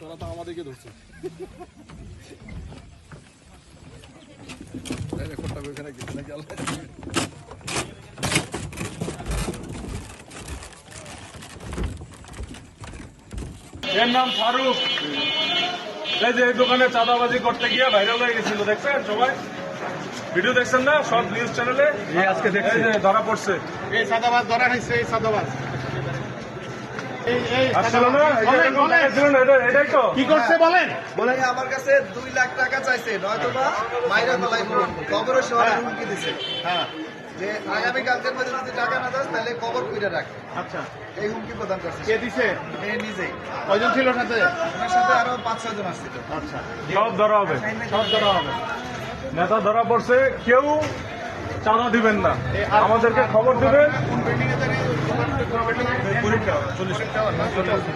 তোরা তো আমাদেরকে ধরছে। রেকর্ডটা ওইখানে গেল। এর নাম ফারুক। এই যে এই দোকানে চাঁদাবাজি করতে গিয়ে ভাইরাল হয়ে গেছিল, দেখছেন সবাই? ভিডিও দেখছেন না সব নিউজ চ্যানেলে? আজকে দেখছি ধরা পড়ছে। এই সাদাবাজ ধরা হয়েছে, এই সাদাবাজ আসছিল না? এটাই তো কি করছে বলেন? বলে আমার কাছে 2 লাখ টাকা চাইছে, নয়তো বা মাইরা ফেলাইব, কবরের শহরে হুমকি দিছে হ্যাঁ, যে আগামী কালকের মধ্যে যদি টাকা না দাস তাহলে কবর কইরা রাখ। আচ্ছা, এই হুমকি প্রদান করছে কে দিছে? এ নিজেই। কয়জন ছিল সাথে? ওনার সাথে আরো 5-6 জন আসছিল। আচ্ছা, সব ধরা হবে, সব ধরা হবে। নেতা ধরা পড়ছে। কেউ চাঁদা দিবেন না, আমাদেরকে খবর দিবেন। কোন বিল্ডিং এ?